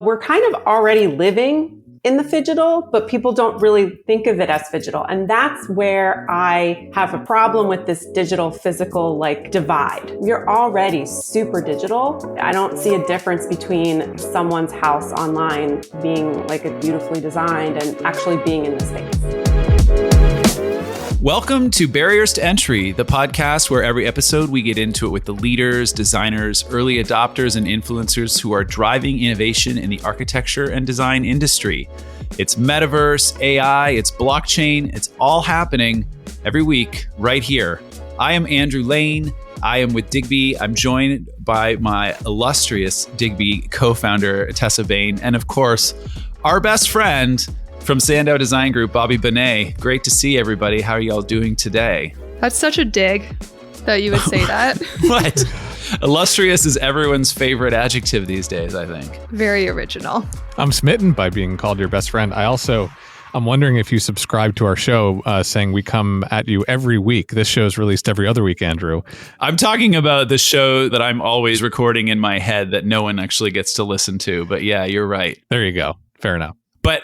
we're kind of already living in the phygital, but people don't really think of it as phygital. And that's where I have a problem with this digital physical like divide. You're already super digital. I don't see a difference between someone's house online being like a beautifully designed and actually being in the space. Welcome to Barriers to Entry, the podcast where every episode we get into it with the leaders, designers, early adopters, and influencers who are driving innovation in the architecture and design industry. It's metaverse, AI, it's blockchain, it's all happening every week right here. I am Andrew Lane. I am with Digby. I'm joined by my illustrious Digby co-founder, Tessa Bain, and of course, our best friend from Sandow Design Group, Bobby Bonett. Great to see everybody. How are y'all doing today? That's such a dig that you would say that. What? Illustrious is everyone's favorite adjective these days, I think. Very original. I'm smitten by being called your best friend. I'm wondering if you subscribe to our show saying we come at you every week. This show is released every other week, Andrew. I'm talking about the show that I'm always recording in my head that no one actually gets to listen to. But yeah, you're right. There you go. Fair enough. But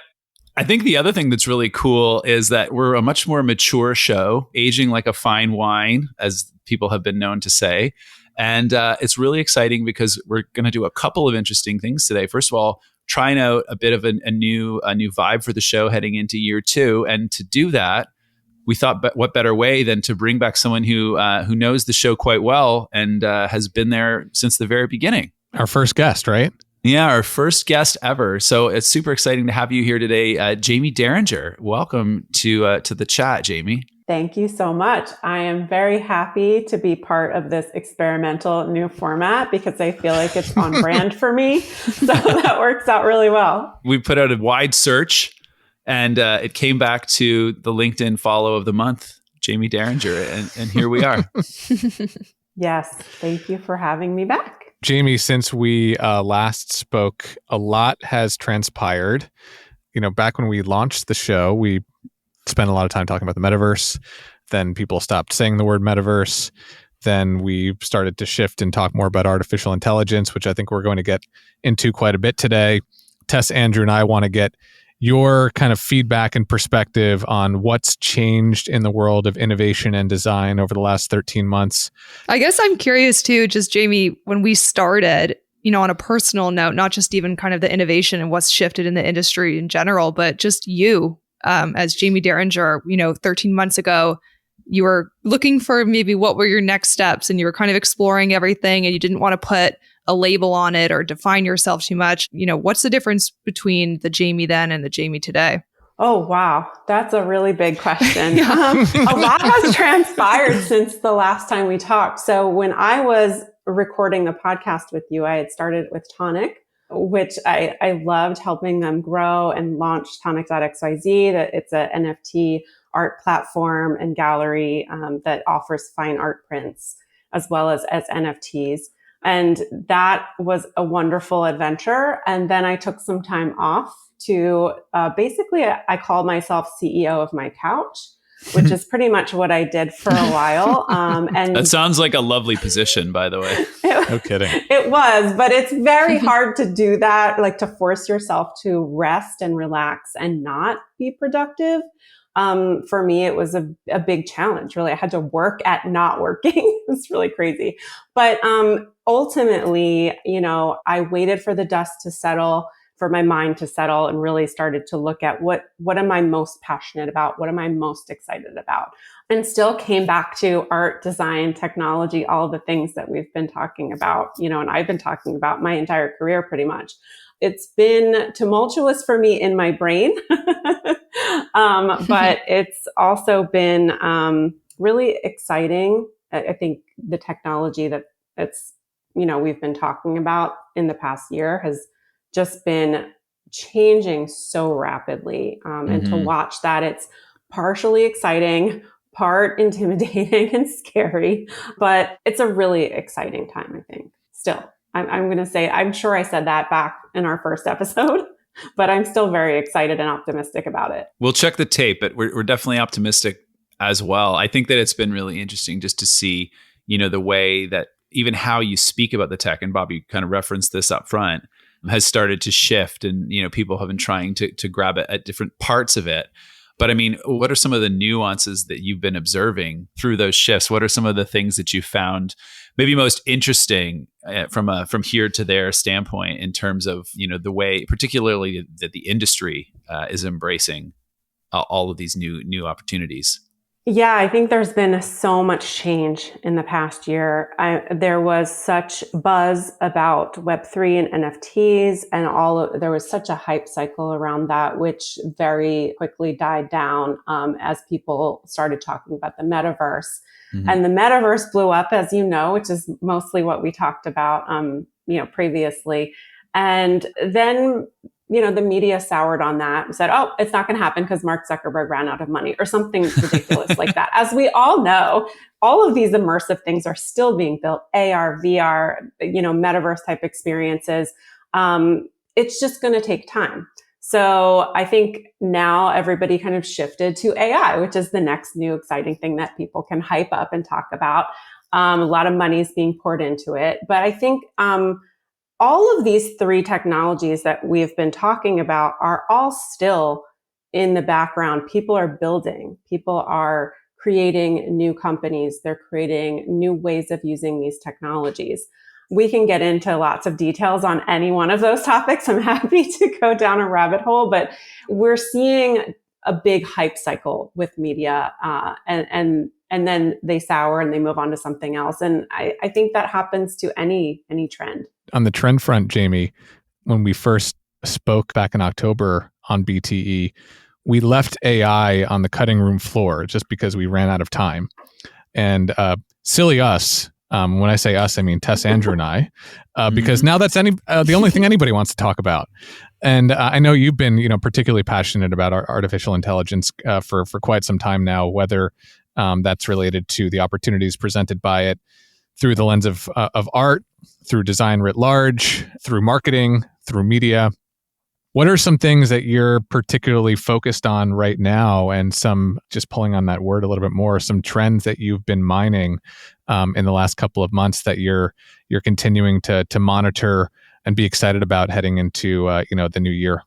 I think the other thing that's really cool is that we're a much more mature show, aging like a fine wine, as people have been known to say. And it's really exciting because we're going to do a couple of interesting things today. First of all, trying out a bit of a new vibe for the show heading into year 2. And to do that, we thought, what better way than to bring back someone who knows the show quite well and has been there since the very beginning. Our first guest, right? Yeah, our first guest ever. So it's super exciting to have you here today. Jaime Derringer, welcome to the chat, Jaime. Thank you so much. I am very happy to be part of this experimental new format because I feel like it's on brand for me. So that works out really well. We put out a wide search and it came back to the LinkedIn follow of the month, Jaime Derringer. And here we are. Yes. Thank you for having me back. Jaime, since we last spoke, a lot has transpired. You know, back when we launched the show, we spent a lot of time talking about the metaverse. Then people stopped saying the word metaverse. Then we started to shift and talk more about artificial intelligence, which I think we're going to get into quite a bit today. Tess, Andrew, and I want to get your kind of feedback and perspective on what's changed in the world of innovation and design over the last 13 months. I guess I'm curious too, just Jaime, when we started, you know, on a personal note, not just even kind of the innovation and what's shifted in the industry in general, but just you as Jaime Derringer, you know, 13 months ago, you were looking for maybe what were your next steps and you were kind of exploring everything and you didn't want to put a label on it or define yourself too much. You know, what's the difference between the Jaime then and the Jaime today? Oh, wow. That's a really big question. A lot has transpired since the last time we talked. So when I was recording the podcast with you, I had started with Tonic, which I loved helping them grow and launch Tonic.xyz. That it's a NFT art platform and gallery that offers fine art prints as well as NFTs. And that was a wonderful adventure. And then I took some time off to basically, I called myself CEO of my couch, which is pretty much what I did for a while. And that sounds like a lovely position, by the way. No kidding. It was, but it's very hard to do that, like to force yourself to rest and relax and not be productive. For me, it was a big challenge, really. I had to work at not working. It's really crazy. But ultimately, you know, I waited for the dust to settle, for my mind to settle, and really started to look at what am I most passionate about? What am I most excited about? And still came back to art, design, technology, all the things that we've been talking about, you know, and I've been talking about my entire career pretty much. It's been tumultuous for me in my brain, but it's also been really exciting. I think the technology that's, you know, we've been talking about in the past year has just been changing so rapidly. And to watch that, it's partially exciting, part intimidating and scary, but it's a really exciting time, I think, still. I'm going to say, I'm sure I said that back in our first episode, but I'm still very excited and optimistic about it. We'll check the tape, but we're definitely optimistic as well. I think that it's been really interesting just to see, you know, the way that even how you speak about the tech, and Bob, you kind of referenced this up front, has started to shift, and people have been trying to grab at different parts of it. But I mean, what are some of the nuances that you've been observing through those shifts? What are some of the things that you found maybe most interesting from here to there standpoint in terms of the way, particularly that the industry is embracing all of these new opportunities? Yeah, I think there's been so much change in the past year. There was such buzz about Web3 and NFTs and there was such a hype cycle around that, which very quickly died down as people started talking about the metaverse. Mm-hmm. And the metaverse blew up, as you know, which is mostly what we talked about, previously. And then the media soured on that and said, oh, it's not going to happen because Mark Zuckerberg ran out of money or something ridiculous like that. As we all know, all of these immersive things are still being built, AR, VR, metaverse type experiences. It's just going to take time. So I think now everybody kind of shifted to AI, which is the next new exciting thing that people can hype up and talk about. A lot of money is being poured into it. But I think all of these three technologies that we've been talking about are all still in the background. People are building, people are creating new companies, they're creating new ways of using these technologies. We can get into lots of details on any one of those topics. I'm happy to go down a rabbit hole, but we're seeing a big hype cycle with media, and then they sour and they move on to something else. And I think that happens to any trend. On the trend front, Jamie, when we first spoke back in October on BTE, we left AI on the cutting room floor just because we ran out of time. And silly us, when I say us, I mean Tess, Andrew, and I, because now that's the only thing anybody wants to talk about. And I know you've been, particularly passionate about artificial intelligence for quite some time now, whether that's related to the opportunities presented by it through the lens of art, through design writ large, through marketing, through media. What are some things that you're particularly focused on right now, and some, just pulling on that word a little bit more, some trends that you've been mining in the last couple of months that you're continuing to monitor and be excited about heading into the new year?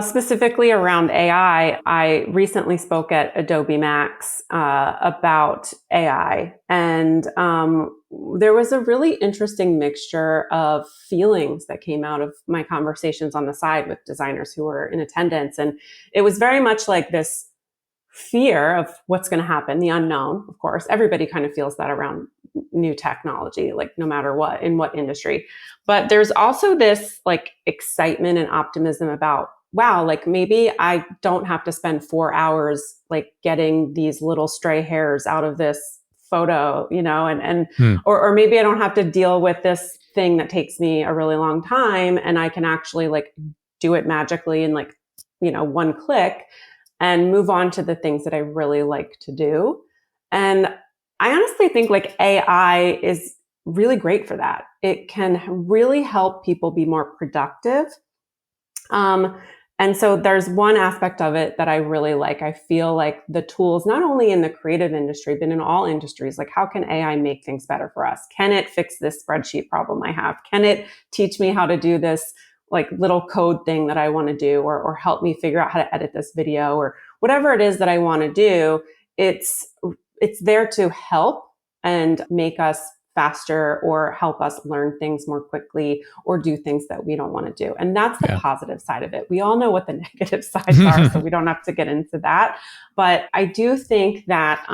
Specifically around AI, I recently spoke at Adobe Max about AI, and there was a really interesting mixture of feelings that came out of my conversations on the side with designers who were in attendance. And it was very much like this fear of what's going to happen, the unknown. Of course, everybody kind of feels that around new technology, like no matter what, in what industry. But there's also this like excitement and optimism about, wow, like maybe I don't have to spend 4 hours like getting these little stray hairs out of this photo, or maybe I don't have to deal with this thing that takes me a really long time, and I can actually like do it magically in like, one click and move on to the things that I really like to do. And I honestly think like AI is really great for that. It can really help people be more productive. And so there's one aspect of it that I really like. I feel like the tools, not only in the creative industry, but in all industries, like how can AI make things better for us? Can it fix this spreadsheet problem I have? Can it teach me how to do this like little code thing that I want to do, or help me figure out how to edit this video, or whatever it is that I want to do? It's there to help and make us faster, or help us learn things more quickly, or do things that we don't want to do. And that's the positive side of it. We all know what the negative sides are, so we don't have to get into that. But I do think that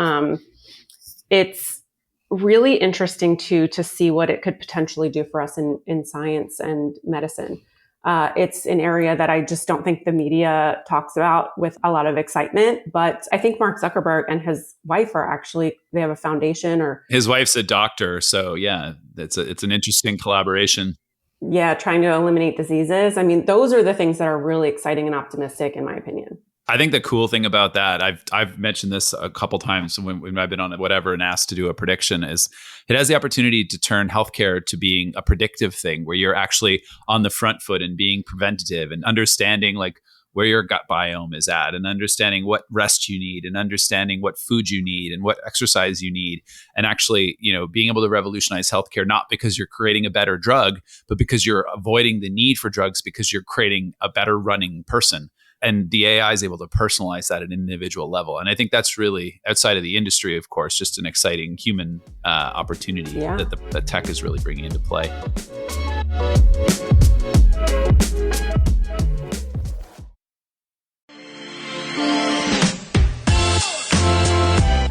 it's really interesting to see what it could potentially do for us in science and medicine. It's an area that I just don't think the media talks about with a lot of excitement. But I think Mark Zuckerberg and his wife they have a foundation, or his wife's a doctor. So yeah, it's an interesting collaboration. Yeah, trying to eliminate diseases. I mean, those are the things that are really exciting and optimistic, in my opinion. I think the cool thing about that, I've mentioned this a couple times when I've been on whatever and asked to do a prediction, is it has the opportunity to turn healthcare to being a predictive thing where you're actually on the front foot and being preventative and understanding like where your gut biome is at, and understanding what rest you need, and understanding what food you need and what exercise you need, and actually, being able to revolutionize healthcare, not because you're creating a better drug, but because you're avoiding the need for drugs because you're creating a better running person. And the AI is able to personalize that at an individual level. And I think that's really, outside of the industry, of course, just an exciting human opportunity that the tech is really bringing into play.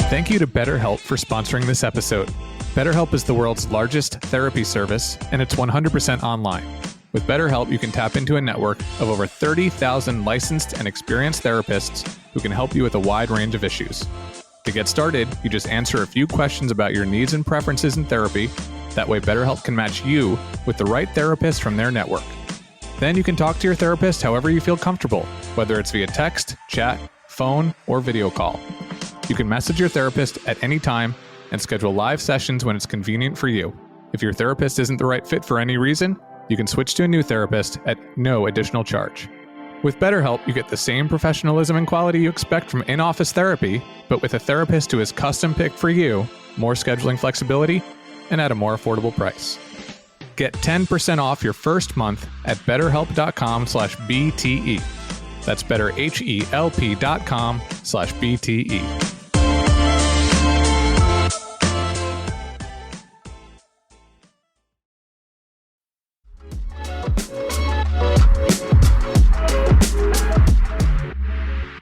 Thank you to BetterHelp for sponsoring this episode. BetterHelp is the world's largest therapy service, and it's 100% online. With BetterHelp, you can tap into a network of over 30,000 licensed and experienced therapists who can help you with a wide range of issues. To get started, you just answer a few questions about your needs and preferences in therapy. That way, BetterHelp can match you with the right therapist from their network. Then you can talk to your therapist however you feel comfortable, whether it's via text, chat, phone, or video call. You can message your therapist at any time and schedule live sessions when it's convenient for you. If your therapist isn't the right fit for any reason, you can switch to a new therapist at no additional charge. With BetterHelp, you get the same professionalism and quality you expect from in-office therapy, but with a therapist who is custom-picked for you, more scheduling flexibility, and at a more affordable price. Get 10% off your first month at betterhelp.com/BTE. That's betterhelp.com/BTE.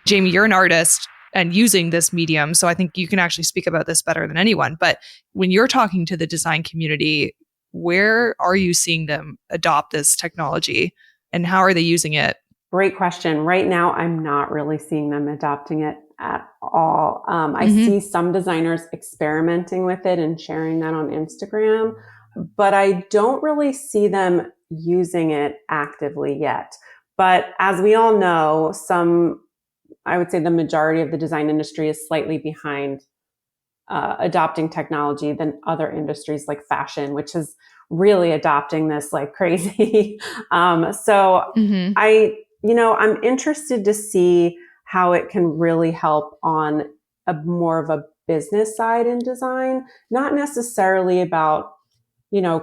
Jaime, you're an artist and using this medium, so I think you can actually speak about this better than anyone. But when you're talking to the design community, where are you seeing them adopt this technology and how are they using it? Great question. Right now, I'm not really seeing them adopting it at all. I see some designers experimenting with it and sharing that on Instagram, but I don't really see them using it actively yet. But as we all know, I would say the majority of the design industry is slightly behind adopting technology than other industries like fashion, which is really adopting this like crazy. I'm interested to see how it can really help on a more of a business side in design, not necessarily about,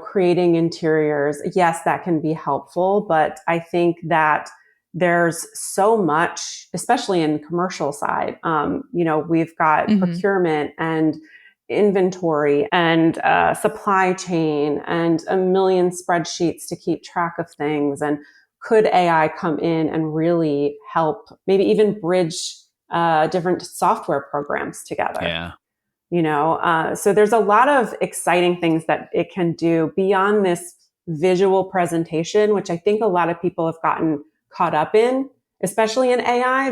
creating interiors. Yes, that can be helpful, but I think that there's so much, especially in the commercial side. We've got procurement and inventory and supply chain and a million spreadsheets to keep track of things. And could AI come in and really help maybe even bridge different software programs together? Yeah. So there's a lot of exciting things that it can do beyond this visual presentation, which I think a lot of people have gotten caught up in, especially in AI,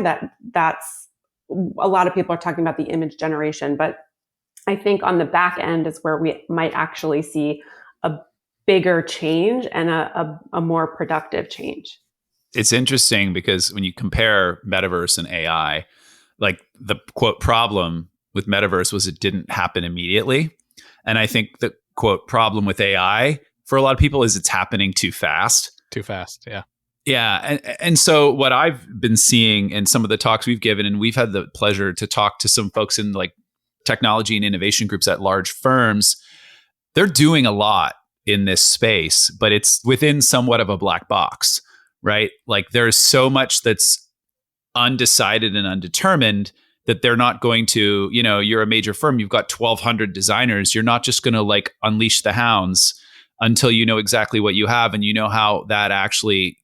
that's a lot of people are talking about the image generation, but I think on the back end is where we might actually see a bigger change and a more productive change. It's interesting because when you compare metaverse and AI, like the quote problem with metaverse was it didn't happen immediately. And I think the quote problem with AI for a lot of people is it's happening too fast. Too fast, yeah. Yeah. And so what I've been seeing in some of the talks we've given, and we've had the pleasure to talk to some folks in like technology and innovation groups at large firms, they're doing a lot in this space, but it's within somewhat of a black box, right? Like there's so much that's undecided and undetermined that they're not going to, you're a major firm, you've got 1,200 designers. You're not just going to like unleash the hounds until you know exactly what you have and you know how that actually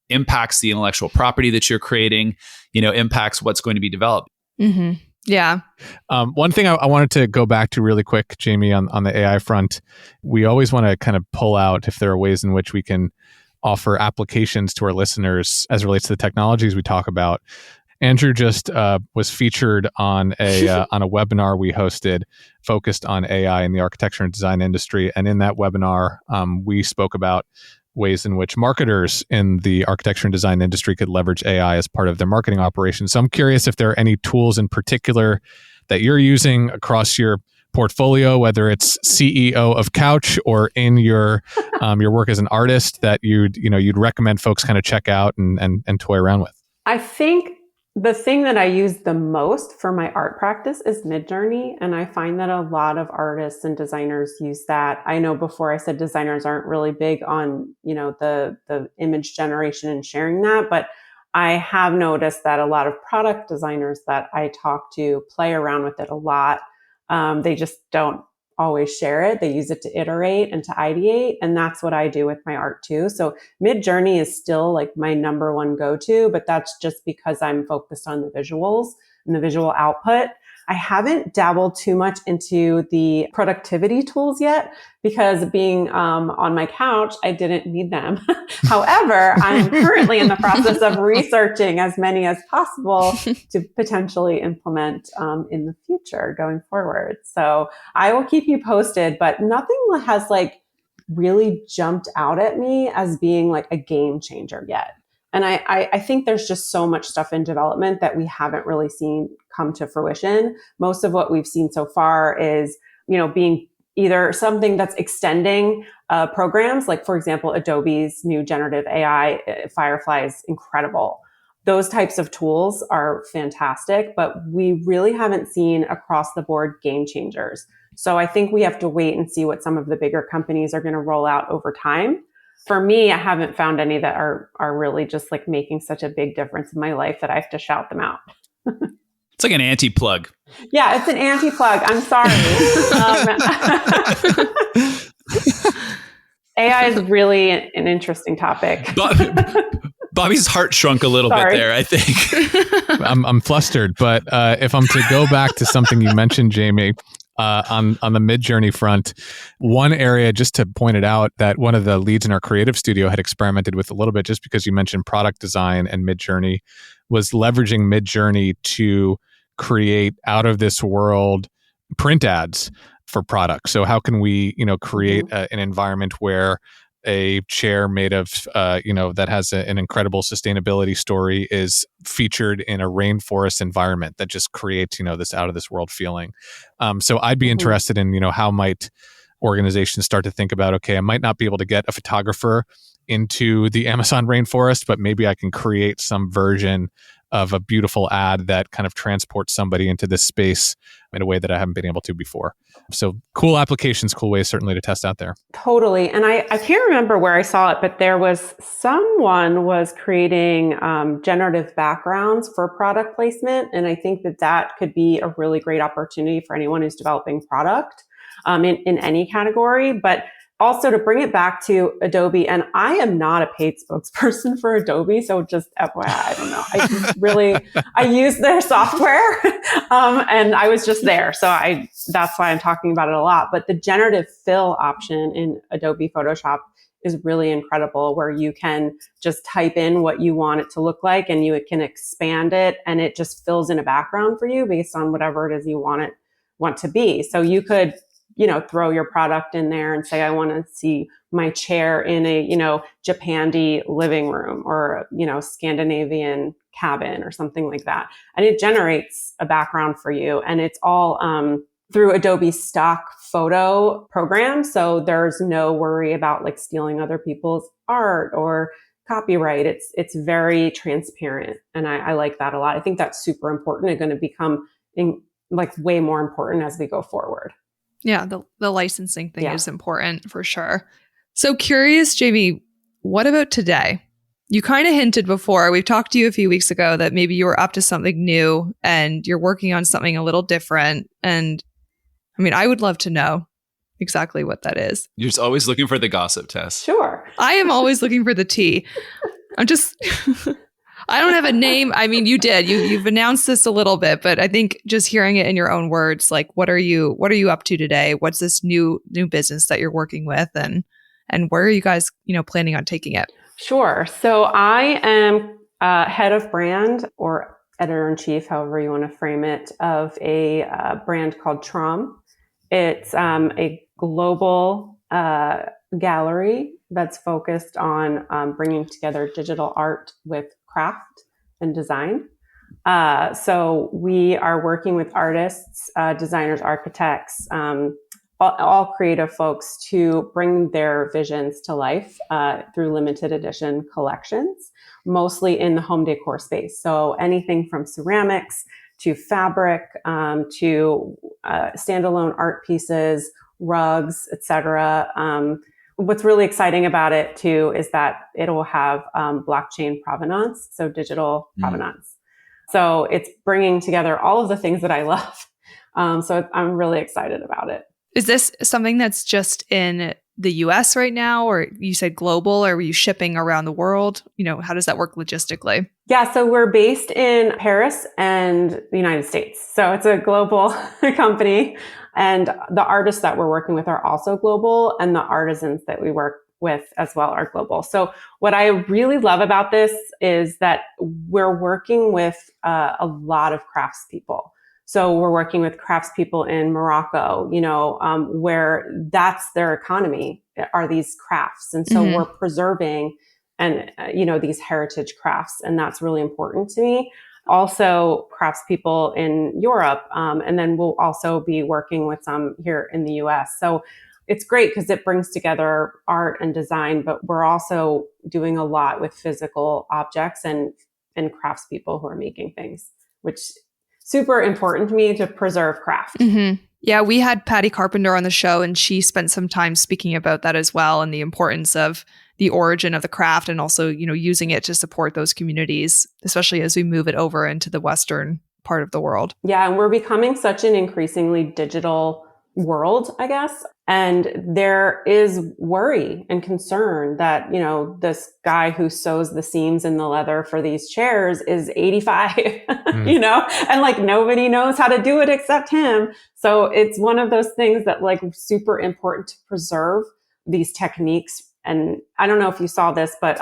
impacts the intellectual property that you're creating, impacts what's going to be developed. Mm-hmm. Yeah. One thing I wanted to go back to really quick, Jaime, on the AI front, we always want to kind of pull out if there are ways in which we can offer applications to our listeners as it relates to the technologies we talk about. Andrew just was featured on a webinar we hosted focused on AI in the architecture and design industry. And in that webinar, we spoke about ways in which marketers in the architecture and design industry could leverage AI as part of their marketing operations. So I'm curious if there are any tools in particular that you're using across your portfolio, whether it's CEO of Couch or in your work as an artist that you'd recommend folks kind of check out and toy around with. I think the thing that I use the most for my art practice is Midjourney. And I find that a lot of artists and designers use that. I know before I said designers aren't really big on, the image generation and sharing that, but I have noticed that a lot of product designers that I talk to play around with it a lot. They just don't always share it. They use it to iterate and to ideate. And that's what I do with my art too. So Midjourney is still like my number one go-to, but that's just because I'm focused on the visuals and the visual output. I haven't dabbled too much into the productivity tools yet because being on my couch, I didn't need them. However, I'm currently in the process of researching as many as possible to potentially implement in the future going forward. So I will keep you posted, but nothing has like really jumped out at me as being like a game changer yet. And I think there's just so much stuff in development that we haven't really seen come to fruition. Most of what we've seen so far is, being either something that's extending programs, like for example, Adobe's new generative AI, Firefly is incredible. Those types of tools are fantastic, but we really haven't seen across the board game changers. So I think we have to wait and see what some of the bigger companies are going to roll out over time. For me, I haven't found any that are really just like making such a big difference in my life that I have to shout them out. It's like an anti-plug. Yeah, it's an anti-plug. I'm sorry. AI is really an interesting topic. Bobby's heart shrunk a little bit there, I think. I'm flustered, but if I'm to go back to something you mentioned, Jaime, on the Midjourney front, one area, just to point it out, that one of the leads in our creative studio had experimented with a little bit, just because you mentioned product design and Midjourney, was leveraging Midjourney to create out of this world print ads for products. So how can we, create an environment where a chair made of, that has an incredible sustainability story is featured in a rainforest environment that just creates, this out of this world feeling. So I'd be interested in, how might organizations start to think about, okay, I might not be able to get a photographer into the Amazon rainforest, but maybe I can create some version of a beautiful ad that kind of transports somebody into this space in a way that I haven't been able to before. So cool applications, cool ways certainly to test out there. Totally. And I can't remember where I saw it, but there was someone was creating generative backgrounds for product placement. And I think that could be a really great opportunity for anyone who's developing product in any category. But also to bring it back to Adobe, and I am not a paid spokesperson for Adobe, so just FYI, I don't know. I use their software, and I was just there, so that's why I'm talking about it a lot. But the generative fill option in Adobe Photoshop is really incredible, where you can just type in what you want it to look like, and you can expand it, and it just fills in a background for you based on whatever it is you want to be. So you could throw your product in there and say, I want to see my chair in a, Japandi living room or, Scandinavian cabin or something like that. And it generates a background for you. And it's all through Adobe's stock photo program. So there's no worry about like stealing other people's art or copyright. It's very transparent. And I like that a lot. I think that's super important and going to become way more important as we go forward. Yeah, the licensing thing is important for sure. So curious, Jaime, what about today? You kind of hinted before, we've talked to you a few weeks ago that maybe you were up to something new and you're working on something a little different. And I mean, I would love to know exactly what that is. You're just always looking for the gossip, Tess. Sure. I am always looking for the tea. I'm just... I don't have a name. I mean, you did. You've announced this a little bit, but I think just hearing it in your own words, like what are you up to today? What's this new business that you're working with, and where are you guys, planning on taking it? Sure. So I am head of brand or editor-in-chief, however you want to frame it, of a brand called Trame. It's a global gallery that's focused on bringing together digital art with craft and design. So we are working with artists, designers, architects, all creative folks to bring their visions to life through limited edition collections, mostly in the home decor space. So anything from ceramics to fabric to standalone art pieces, rugs, etc. What's really exciting about it too is that it'll have blockchain provenance, so digital provenance. So it's bringing together all of the things that I love. So I'm really excited about it. Is this something that's just in the US right now, or you said global, or were you shipping around the world? How does that work logistically? Yeah, so we're based in Paris and the United States. So it's a global company. And the artists that we're working with are also global, and the artisans that we work with as well are global. So what I really love about this is that we're working with a lot of craftspeople. So we're working with craftspeople in Morocco, where that's their economy are these crafts. And so we're preserving and, these heritage crafts. And that's really important to me. Also craftspeople in Europe. And then we'll also be working with some here in the US. So it's great because it brings together art and design, but we're also doing a lot with physical objects and craftspeople who are making things, which super important to me to preserve craft. Yeah, we had Patty Carpenter on the show, and she spent some time speaking about that as well, and the importance of the origin of the craft, and also, using it to support those communities, especially as we move it over into the Western part of the world. Yeah, and we're becoming such an increasingly digital world, I guess. And there is worry and concern that, this guy who sews the seams in the leather for these chairs is 85, and like nobody knows how to do it except him. So it's one of those things that like super important to preserve these techniques. And I don't know if you saw this, but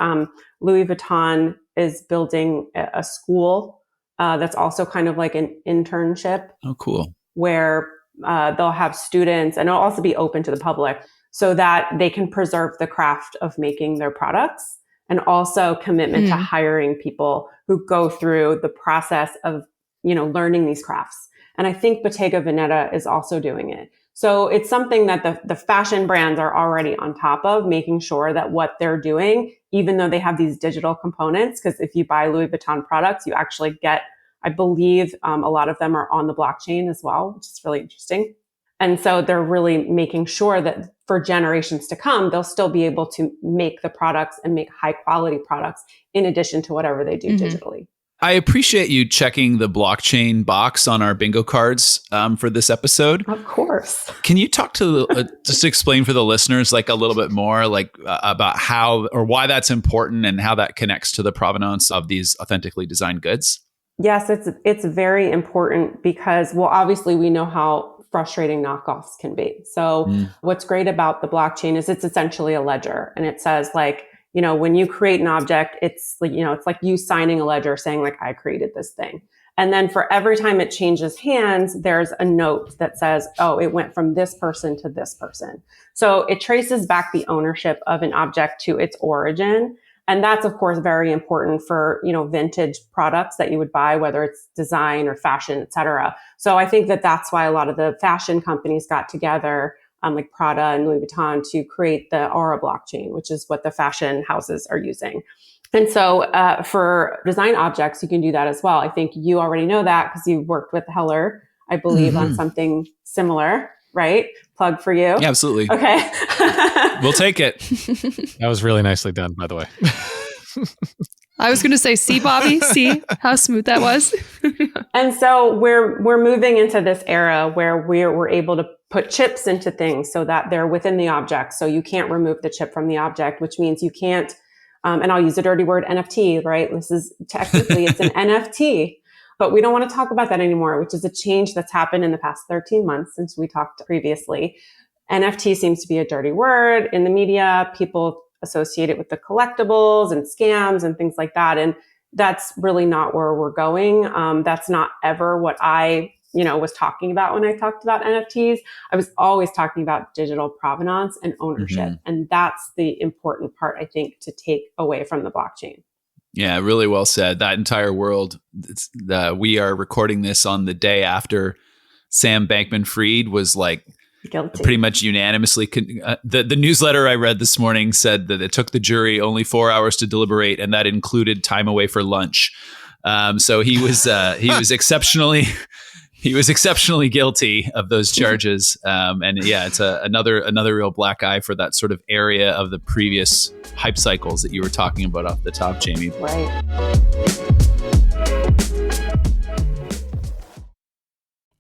Louis Vuitton is building a school that's also kind of like an internship. Oh, cool. Where they'll have students, and it'll also be open to the public so that they can preserve the craft of making their products, and also commitment to hiring people who go through the process of, learning these crafts. And I think Bottega Veneta is also doing it. So it's something that the fashion brands are already on top of, making sure that what they're doing, even though they have these digital components, because if you buy Louis Vuitton products, you actually get, I believe a lot of them are on the blockchain as well, which is really interesting. And so they're really making sure that for generations to come, they'll still be able to make the products and make high quality products in addition to whatever they do digitally. I appreciate you checking the blockchain box on our bingo cards for this episode. Of course. Can you talk to just explain for the listeners like a little bit more like about how or why that's important and how that connects to the provenance of these authentically designed goods? Yes, it's very important because, well, obviously we know how frustrating knockoffs can be. So what's great about the blockchain is it's essentially a ledger, and it says like, when you create an object, it's like, it's like you signing a ledger saying like, I created this thing. And then for every time it changes hands, there's a note that says, oh, it went from this person to this person. So it traces back the ownership of an object to its origin. And that's, of course, very important for, vintage products that you would buy, whether it's design or fashion, et cetera. So I think that that's why a lot of the fashion companies got together, like Prada and Louis Vuitton, to create the Aura blockchain, which is what the fashion houses are using. And so for design objects, you can do that as well. I think you already know that because you worked with Heller, I believe, on something similar, right? Plug for you. Yeah, absolutely. Okay. We'll take it. That was really nicely done, by the way. I was going to say, see, Bobby, see how smooth that was. And so we're moving into this era where we're able to put chips into things so that they're within the object. So you can't remove the chip from the object, which means you can't, and I'll use a dirty word, NFT, right? This is technically, it's an NFT, but we don't want to talk about that anymore, which is a change that's happened in the past 13 months since we talked previously. NFT seems to be a dirty word in the media. People associate it with the collectibles and scams and things like that. And that's really not where we're going. That's not ever what I, was talking about when I talked about NFTs. I was always talking about digital provenance and ownership. And that's the important part, I think, to take away from the blockchain. Yeah, really well said. That entire world, we are recording this on the day after Sam Bankman-Fried was like Guilty. pretty much unanimously. The newsletter I read this morning said that it took the jury only 4 hours to deliberate, and that included time away for lunch. So he was exceptionally guilty of those charges. And yeah, it's another real black eye for that sort of area of the previous hype cycles that you were talking about off the top, Jamie. Right.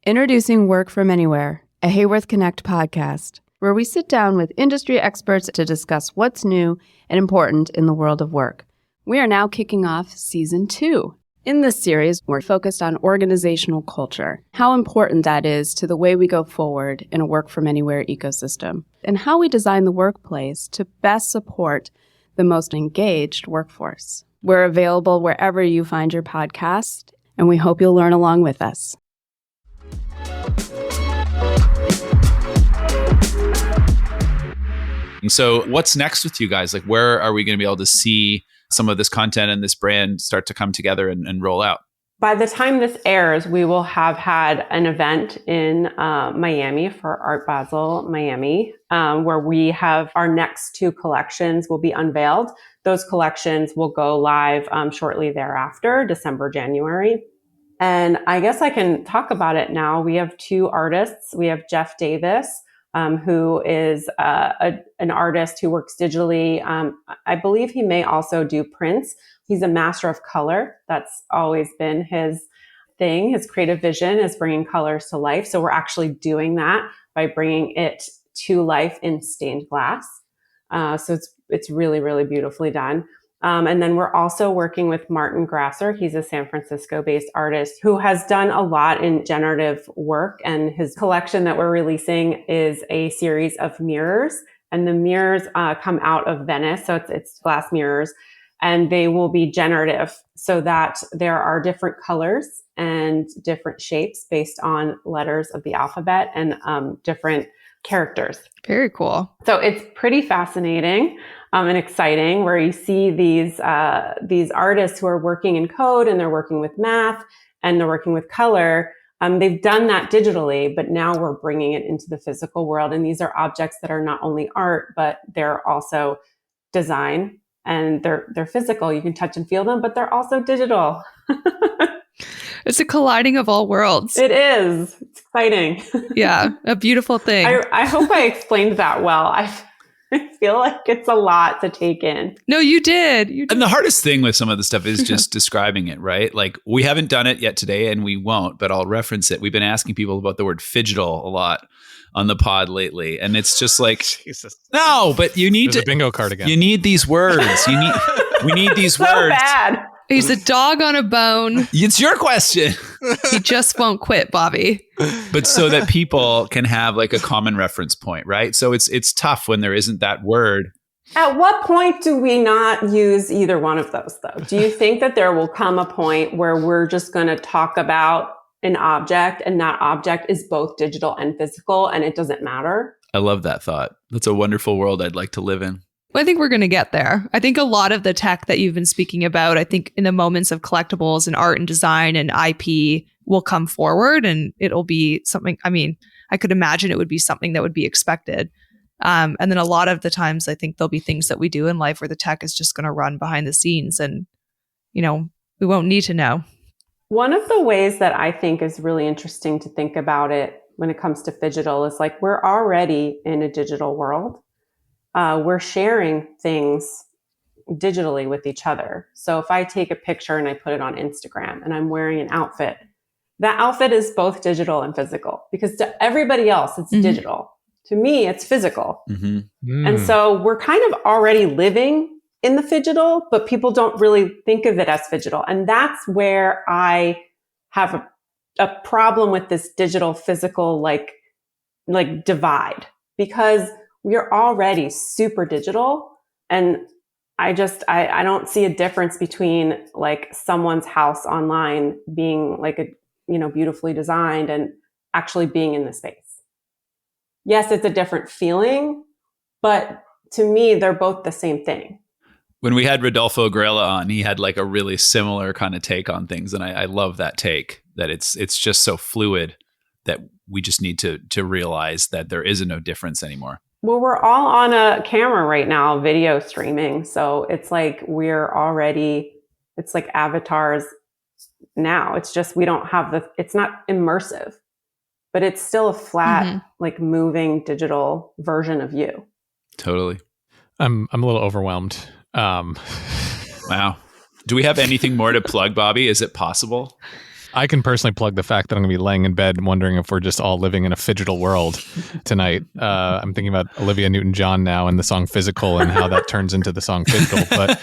Introducing Work From Anywhere, a Hayworth Connect podcast, where we sit down with industry experts to discuss what's new and important in the world of work. We are now kicking off Season 2. In this series, we're focused on organizational culture, how important that is to the way we go forward in a Work From Anywhere ecosystem, and how we design the workplace to best support the most engaged workforce. We're available wherever you find your podcast, and we hope you'll learn along with us. So what's next with you guys? Like, where are we going to be able to see some of this content and this brand start to come together and roll out? By the time this airs, we will have had an event in Miami for Art Basel Miami, where we have our next 2 collections will be unveiled. Those collections will go live shortly thereafter, December, January. And I guess I can talk about it now. We have 2 artists. We have Jeff Davis, who is an artist who works digitally. I believe he may also do prints. He's a master of color. That's always been his thing. His creative vision is bringing colors to life. So we're actually doing that by bringing it to life in stained glass. So it's really, really beautifully done. And then we're also working with Martin Grasser. He's a San Francisco-based artist who has done a lot in generative work. And his collection that we're releasing is a series of mirrors. And the mirrors come out of Venice. So it's glass mirrors. And they will be generative so that there are different colors and different shapes based on letters of the alphabet and different characters. Very cool. So it's pretty fascinating and exciting, where you see these artists who are working in code and they're working with math and they're working with color. They've done that digitally, but now we're bringing it into the physical world. And these are objects that are not only art, but they're also design, and they're physical. You can touch and feel them, but they're also digital. It's a colliding of all worlds. It is. It's exciting. Yeah, a beautiful thing. I hope I explained that well. I feel like it's a lot to take in. No, you did. And the hardest thing with some of the stuff is just describing it, right? Like, we haven't done it yet today, and we won't, but I'll reference it. We've been asking people about the word phygital a lot on the pod lately. And it's just like, Jesus. No, but you need There's a bingo card again. You need these words. We need these so words. Bad. He's a dog on a bone. It's your question. He just won't quit, Bobby. But so that people can have like a common reference point, right? So it's tough when there isn't that word. At what point do we not use either one of those, though? Do you think that there will come a point where we're just going to talk about an object, and that object is both digital and physical, and it doesn't matter? I love that thought. That's a wonderful world I'd like to live in. Well, I think we're going to get there. I think a lot of the tech that you've been speaking about, I think in the moments of collectibles and art and design and IP will come forward, and it'll be something, I mean, I could imagine it would be something that would be expected. And then a lot of the times I think there'll be things that we do in life where the tech is just going to run behind the scenes, and, you know, we won't need to know. One of the ways that I think is really interesting to think about it when it comes to phygital is like, we're already in a digital world. We're sharing things digitally with each other. So if I take a picture and I put it on Instagram and I'm wearing an outfit, that outfit is both digital and physical, because to everybody else, it's digital. To me, it's physical. And so we're kind of already living in the phygital, but people don't really think of it as phygital. And that's where I have a problem with this digital physical, like divide, because we're already super digital. And I don't see a difference between like someone's house online being like beautifully designed and actually being in the space. Yes, it's a different feeling, but to me, they're both the same thing. When we had Rodolfo Grella on, he had like a really similar kind of take on things. And I love that take, that it's just so fluid that we just need to realize that there is no difference anymore? Well, we're all on a camera right now, video streaming. So it's like it's like avatars now. It's just we don't have it's not immersive, but it's still a flat, like moving digital version of you. Totally. I'm a little overwhelmed. Wow. Do we have anything more to plug, Bobby? Is it possible? I can personally plug the fact that I'm going to be laying in bed and wondering if we're just all living in a phygital world tonight. I'm thinking about Olivia Newton-John now and the song Physical and how that turns into the song Physical. But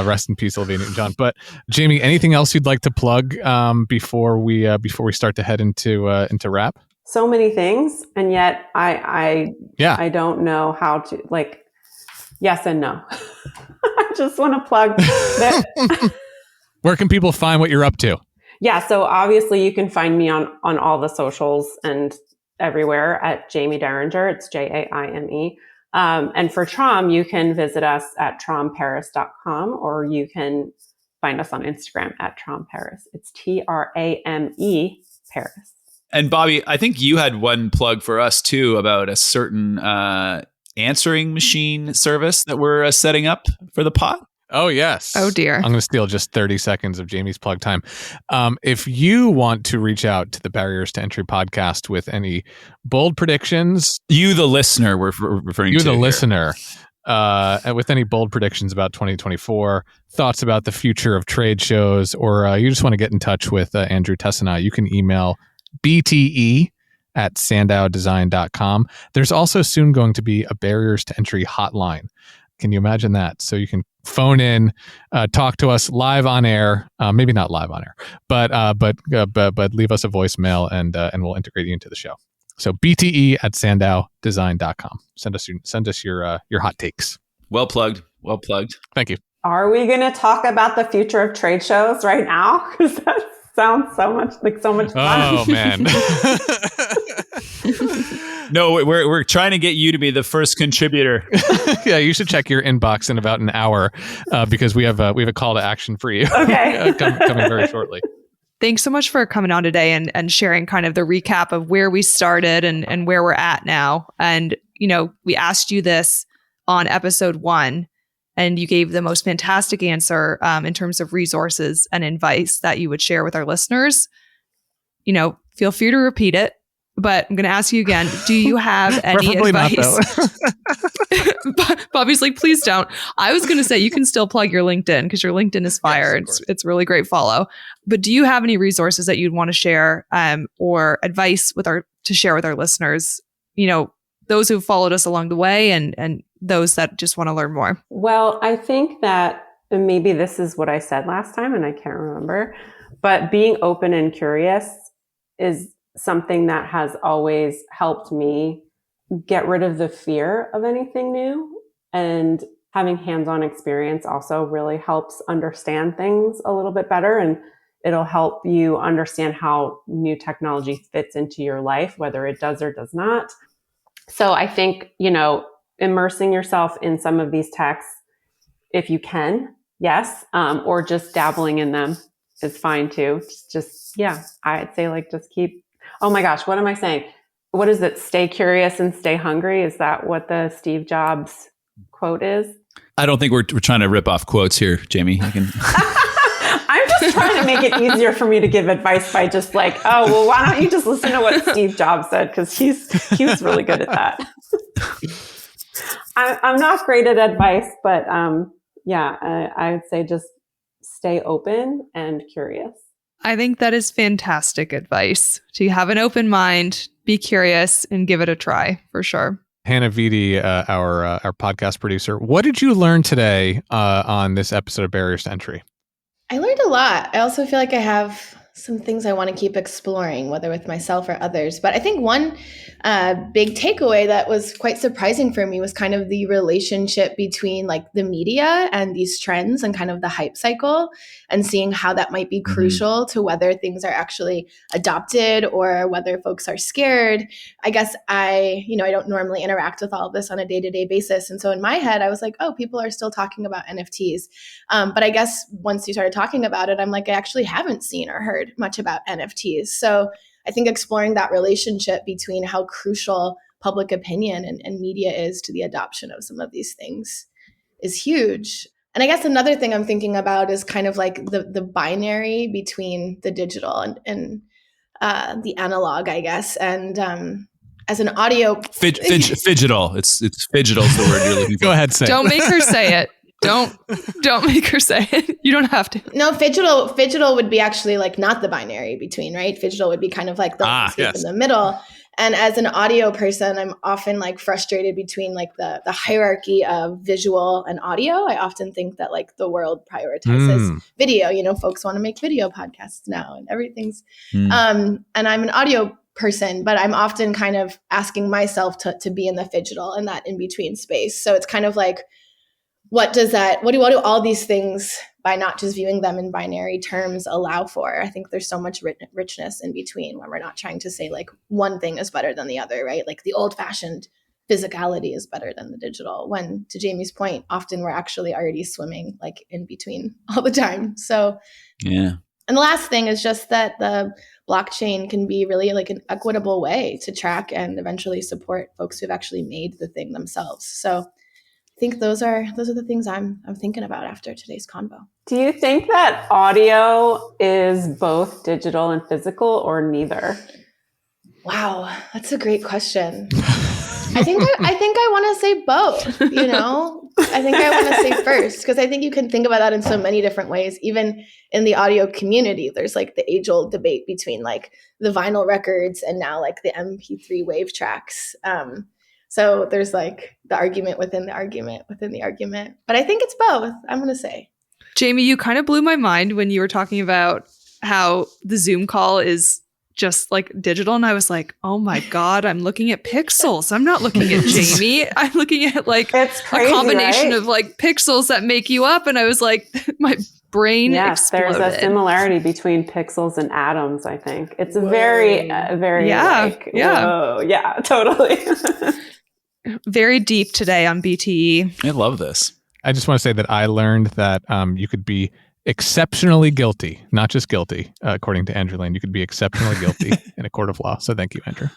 rest in peace, Olivia Newton-John. But Jamie, anything else you'd like to plug before we start to head into wrap? So many things, and yet I don't know how to, like, yes and no. I just want to plug that. Where can people find what you're up to? Yeah, so obviously you can find me on all the socials and everywhere at Jaime Derringer. It's Jaime. And for Trame, you can visit us at trameparis.com, or you can find us on Instagram at Trame Paris. It's TRAME Paris. And Bobby, I think you had one plug for us too about a certain answering machine service that we're setting up for the pod. Oh, yes. Oh, dear. I'm going to steal just 30 seconds of Jamie's plug time. If you want to reach out to the Barriers to Entry podcast with any bold predictions. You, the listener, we're referring to. You, the here. listener. With any bold predictions about 2024, thoughts about the future of trade shows, or you just want to get in touch with Andrew, Tess, and I, you can email bte@sandowdesign.com. There's also soon going to be a Barriers to Entry hotline. Can you imagine that? So you can phone in, talk to us live on air. Maybe not live on air, but leave us a voicemail and we'll integrate you into the show. So bte@sandowdesign.com. Send us your hot takes. Well plugged. Well plugged. Thank you. Are we going to talk about the future of trade shows right now? Because that sounds so much fun. Oh man. No, we're trying to get you to be the first contributor. Yeah, you should check your inbox in about an hour because we have a call to action for you. Okay. coming very shortly. Thanks so much for coming on today and sharing kind of the recap of where we started and where we're at now. And, we asked you this on episode 1, and you gave the most fantastic answer in terms of resources and advice that you would share with our listeners. Feel free to repeat it. But I'm going to ask you again, do you have any advice? Bobby's like, please don't. I was going to say you can still plug your LinkedIn because your LinkedIn is fire. Yes, it's really great follow. But do you have any resources that you'd want to share or advice to share with our listeners? Those who've followed us along the way and those that just want to learn more. Well, I think that maybe this is what I said last time and I can't remember, but being open and curious is something that has always helped me get rid of the fear of anything new, and having hands-on experience also really helps understand things a little bit better, and it'll help you understand how new technology fits into your life, whether it does or does not. So I think, immersing yourself in some of these techs, if you can, yes, or just dabbling in them is fine too. I'd say just keep. Oh my gosh, what am I saying? What is it? Stay curious and stay hungry. Is that what the Steve Jobs quote is? I don't think we're trying to rip off quotes here, Jamie. I'm just trying to make it easier for me to give advice by just why don't you just listen to what Steve Jobs said? Because he was really good at that. I'm not great at advice, but I would say just stay open and curious. I think that is fantastic advice. To have an open mind, be curious, and give it a try for sure. Hannah Vitti, our podcast producer, what did you learn today on this episode of Barriers to Entry? I learned a lot. I also feel like I have some things I want to keep exploring, whether with myself or others. But I think one big takeaway that was quite surprising for me was kind of the relationship between the media and these trends and kind of the hype cycle, and seeing how that might be crucial to whether things are actually adopted or whether folks are scared. I guess I don't normally interact with all of this on a day-to-day basis. And so in my head, I was like, oh, people are still talking about NFTs. But I guess once you started talking about it, I'm like, I actually haven't seen or heard much about NFTs. So I think exploring that relationship between how crucial public opinion and media is to the adoption of some of these things is huge. And I guess another thing I'm thinking about is kind of like the binary between the digital and the analog, I guess. And as an audio fidgetal, it's fidgetal is the word you're looking for. Go ahead, say. Don't make her say it. Don't make her say it. You don't have to. No, fidgetal would be actually like not the binary between, right? Fidgetal would be kind of like the landscape in the middle. And as an audio person, I'm often like frustrated between like the hierarchy of visual and audio. I often think that like the world prioritizes video. You know, folks want to make video podcasts now and everything's. And I'm an audio person, but I'm often kind of asking myself to be in the fidgetal and that in between space. So it's kind of like, what do all these things, by not just viewing them in binary terms, allow for? I think there's so much richness in between when we're not trying to say like one thing is better than the other, right? Like the old fashioned physicality is better than the digital, when, to Jamie's point, often we're actually already swimming like in between all the time. So yeah. And the last thing is just that the blockchain can be really like an equitable way to track and eventually support folks who've actually made the thing themselves. So I think those are the things I'm thinking about after today's convo. Do you think that audio is both digital and physical, or neither? Wow, that's a great question. I think I want to say both, you know? I think I want to say first, because I think you can think about that in so many different ways. Even in the audio community, there's like the age-old debate between like the vinyl records and now like the MP3 wave tracks. So there's like the argument within the argument within the argument. But I think it's both, I'm going to say. Jamie, you kind of blew my mind when you were talking about how the Zoom call is just like digital. And I was like, oh my God, I'm looking at pixels. I'm not looking at Jamie. I'm looking at like It's crazy, a combination right? of like pixels that make you up. And I was like, my brain exploded. There's a similarity between pixels and atoms, I think. It's very like, whoa. Yeah, totally. Very deep today on BTE. I love this. I just want to say that I learned that you could be exceptionally guilty, not just guilty, according to Andrew Lane. You could be exceptionally guilty in a court of law. So thank you, Andrew.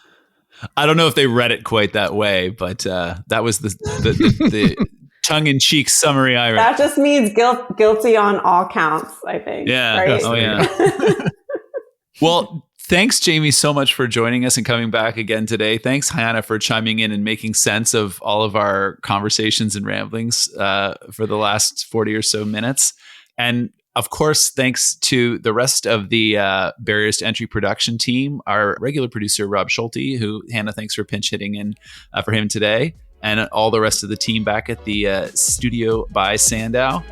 I don't know if they read it quite that way, but that was the tongue-in-cheek summary I read. That just means guilty on all counts, I think. Yeah. Right? Oh, yeah. Well, thanks, Jamie, so much for joining us and coming back again today. Thanks, Hannah, for chiming in and making sense of all of our conversations and ramblings for the last 40 or so minutes. And of course, thanks to the rest of the Barriers to Entry production team, our regular producer, Rob Schulte, who, Hannah, thanks for pinch hitting in for him today, and all the rest of the team back at the studio by Sandow.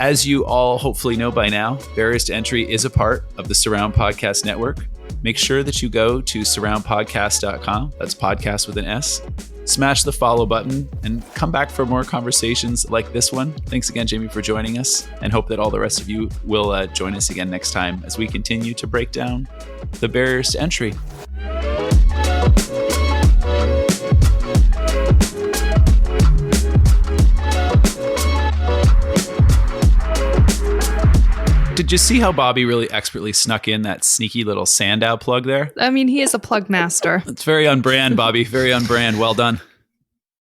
As you all hopefully know by now, Barriers to Entry is a part of the Surround Podcast Network. Make sure that you go to surroundpodcast.com. That's podcast with an S. Smash the follow button and come back for more conversations like this one. Thanks again, Jamie, for joining us, and hope that all the rest of you will join us again next time as we continue to break down the barriers to entry. Did you see how Bobby really expertly snuck in that sneaky little Sandow plug there? I mean, he is a plug master. It's very on brand, Bobby. Very on brand. Well done.